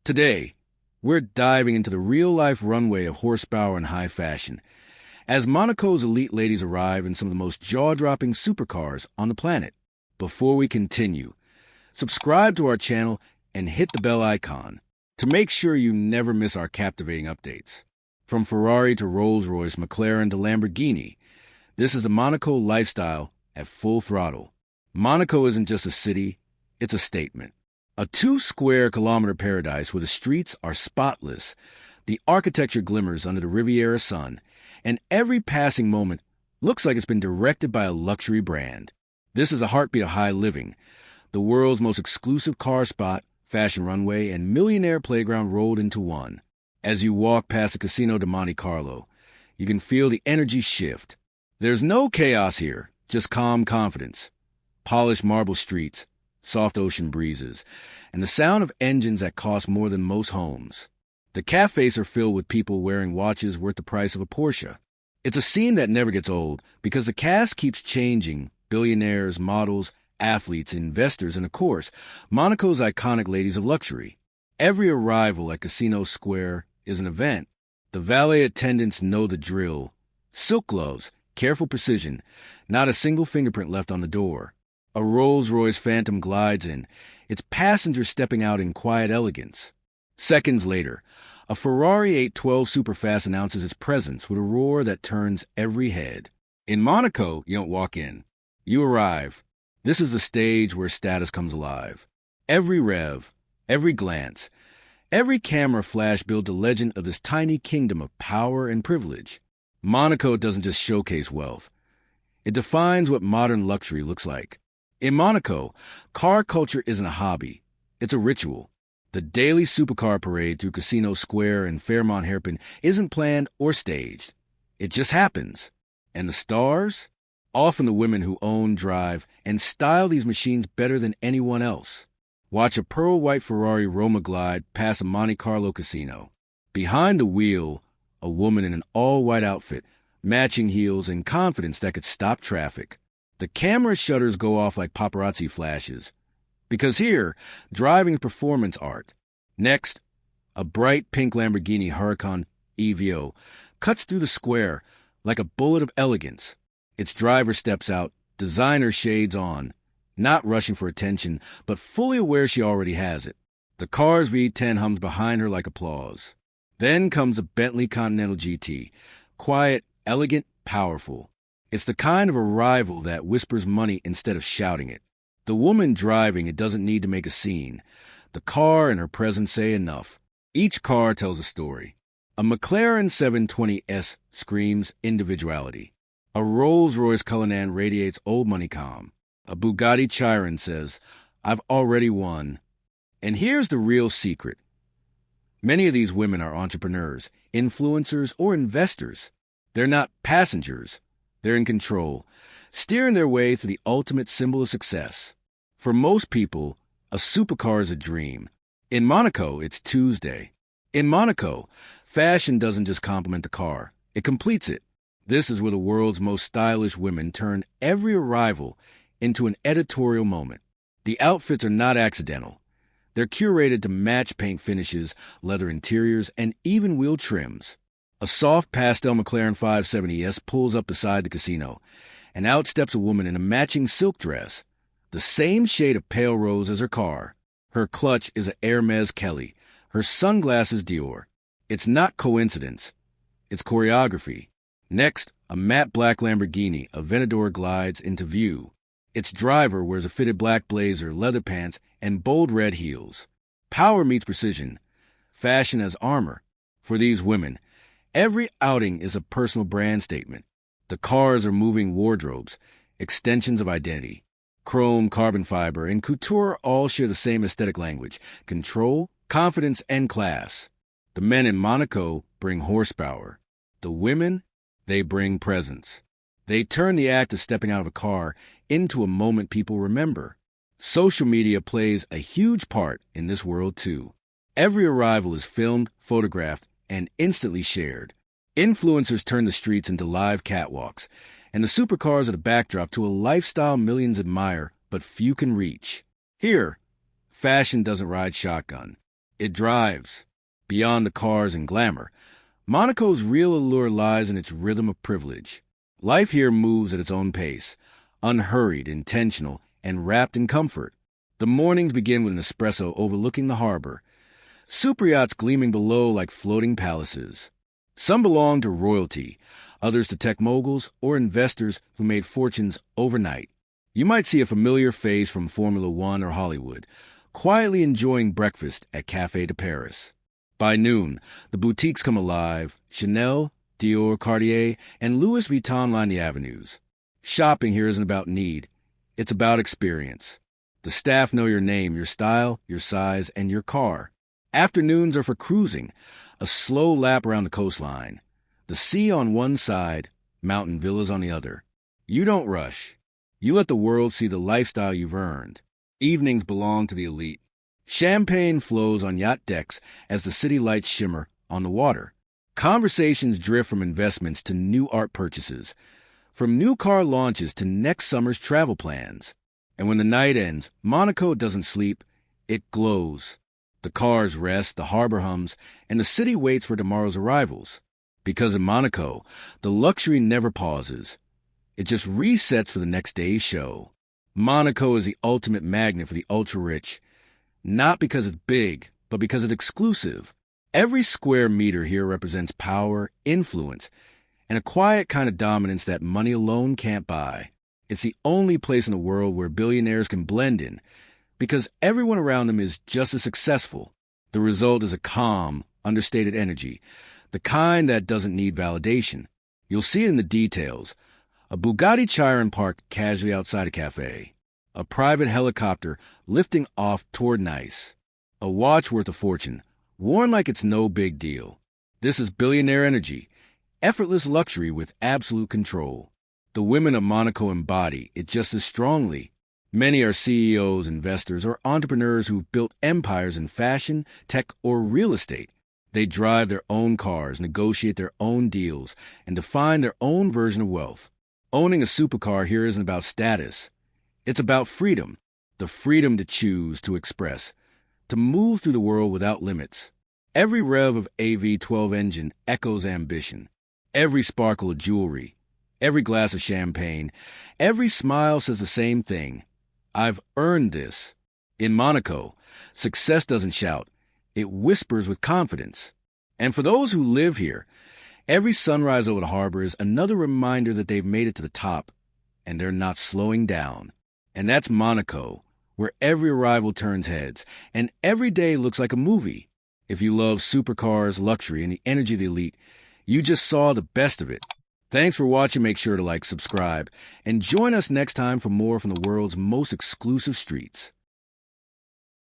Today, we're diving into the real-life runway of horsepower and high fashion, as Monaco's elite ladies arrive in some of the most jaw-dropping supercars on the planet. Before we continue, subscribe to our channel and hit the bell icon to make sure you never miss our captivating updates. From Ferrari to Rolls-Royce, McLaren to Lamborghini, this is the Monaco lifestyle at full throttle. Monaco isn't just a city, it's a statement. A 2-square-kilometer paradise where the streets are spotless, the architecture glimmers under the Riviera sun, and every passing moment looks like it's been directed by a luxury brand. This is a heartbeat of high living, the world's most exclusive car spot, fashion runway, and millionaire playground rolled into one. As you walk past the Casino de Monte Carlo, you can feel the energy shift. There's no chaos here, just calm confidence. Polished marble streets, soft ocean breezes, and the sound of engines that cost more than most homes. The cafes are filled with people wearing watches worth the price of a Porsche. It's a scene that never gets old because the cast keeps changing: billionaires, models, athletes, investors, and of course, Monaco's iconic ladies of luxury. Every arrival at Casino Square is an event. The valet attendants know the drill. Silk gloves, careful precision, not a single fingerprint left on the door. A Rolls-Royce Phantom glides in, its passengers stepping out in quiet elegance. Seconds later, a Ferrari 812 Superfast announces its presence with a roar that turns every head. In Monaco, you don't walk in. You arrive. This is the stage where status comes alive. Every rev, every glance, every camera flash builds a legend of this tiny kingdom of power and privilege. Monaco doesn't just showcase wealth. It defines what modern luxury looks like. In Monaco, car culture isn't a hobby. It's a ritual. The daily supercar parade through Casino Square and Fairmont Hairpin isn't planned or staged. It just happens. And the stars? Often the women who own, drive, and style these machines better than anyone else. Watch a pearl-white Ferrari Roma glide past a Monte Carlo casino. Behind the wheel, a woman in an all-white outfit, matching heels, and confidence that could stop traffic. The camera shutters go off like paparazzi flashes. Because here, driving is performance art. Next, a bright pink Lamborghini Huracan EVO cuts through the square like a bullet of elegance. Its driver steps out, designer shades on, not rushing for attention, but fully aware she already has it. The car's V10 hums behind her like applause. Then comes a Bentley Continental GT, quiet, elegant, powerful. It's the kind of arrival that whispers money instead of shouting it. The woman driving it doesn't need to make a scene. The car and her presence say enough. Each car tells a story. A McLaren 720S screams individuality. A Rolls-Royce Cullinan radiates old money calm. A Bugatti Chiron says, "I've already won." And here's the real secret. Many of these women are entrepreneurs, influencers, or investors. They're not passengers. They're in control, steering their way through the ultimate symbol of success. For most people, a supercar is a dream. In Monaco, it's Tuesday. In Monaco, fashion doesn't just complement the car, it completes it. This is where the world's most stylish women turn every arrival into an editorial moment. The outfits are not accidental. They're curated to match paint finishes, leather interiors, and even wheel trims. A soft pastel McLaren 570S pulls up beside the casino, and out steps a woman in a matching silk dress, the same shade of pale rose as her car. Her clutch is a Hermes Kelly, her sunglasses Dior. It's not coincidence. It's choreography. Next, a matte black Lamborghini Aventador glides into view. Its driver wears a fitted black blazer, leather pants, and bold red heels. Power meets precision. Fashion as armor. For these women, every outing is a personal brand statement. The cars are moving wardrobes, extensions of identity. Chrome, carbon fiber, and couture all share the same aesthetic language: control, confidence, and class. The men in Monaco bring horsepower. The women, they bring presence. They turn the act of stepping out of a car into a moment people remember. Social media plays a huge part in this world too. Every arrival is filmed, photographed, and instantly shared. Influencers turn the streets into live catwalks, and the supercars are the backdrop to a lifestyle millions admire but few can reach. Here, fashion doesn't ride shotgun. It drives. Beyond the cars and glamour, Monaco's real allure lies in its rhythm of privilege. Life here moves at its own pace, unhurried, intentional, and wrapped in comfort. The mornings begin with an espresso overlooking the harbor, super yachts gleaming below like floating palaces. Some belong to royalty, others to tech moguls or investors who made fortunes overnight. You might see a familiar face from Formula One or Hollywood, quietly enjoying breakfast at Café de Paris. By noon, the boutiques come alive. Chanel, Dior, Cartier, and Louis Vuitton line the avenues. Shopping here isn't about need. It's about experience. The staff know your name, your style, your size, and your car. Afternoons are for cruising, a slow lap around the coastline. The sea on one side, mountain villas on the other. You don't rush. You let the world see the lifestyle you've earned. Evenings belong to the elite. Champagne flows on yacht decks as the city lights shimmer on the water. Conversations drift from investments to new art purchases, from new car launches to next summer's travel plans. And when the night ends, Monaco doesn't sleep, it glows. The cars rest, the harbor hums, and the city waits for tomorrow's arrivals. Because in Monaco, the luxury never pauses. It just resets for the next day's show. Monaco is the ultimate magnet for the ultra-rich, not because it's big, but because it's exclusive. Every square meter here represents power, influence, and a quiet kind of dominance that money alone can't buy. It's the only place in the world where billionaires can blend in, because everyone around them is just as successful. The result is a calm, understated energy, the kind that doesn't need validation. You'll see it in the details. A Bugatti Chiron parked casually outside a cafe. A private helicopter lifting off toward Nice. A watch worth a fortune, worn like it's no big deal. This is billionaire energy, effortless luxury with absolute control. The women of Monaco embody it just as strongly. Many are CEOs, investors, or entrepreneurs who've built empires in fashion, tech, or real estate. They drive their own cars, negotiate their own deals, and define their own version of wealth. Owning a supercar here isn't about status. It's about freedom, the freedom to choose, to express, to move through the world without limits. Every rev of a V12 engine echoes ambition. Every sparkle of jewelry, every glass of champagne, every smile says the same thing. I've earned this. In Monaco, success doesn't shout. It whispers with confidence. And for those who live here, every sunrise over the harbor is another reminder that they've made it to the top, and they're not slowing down. And that's Monaco, where every arrival turns heads, and every day looks like a movie. If you love supercars, luxury, and the energy of the elite, you just saw the best of it. Thanks for watching. Make sure to like, subscribe, and join us next time for more from the world's most exclusive streets.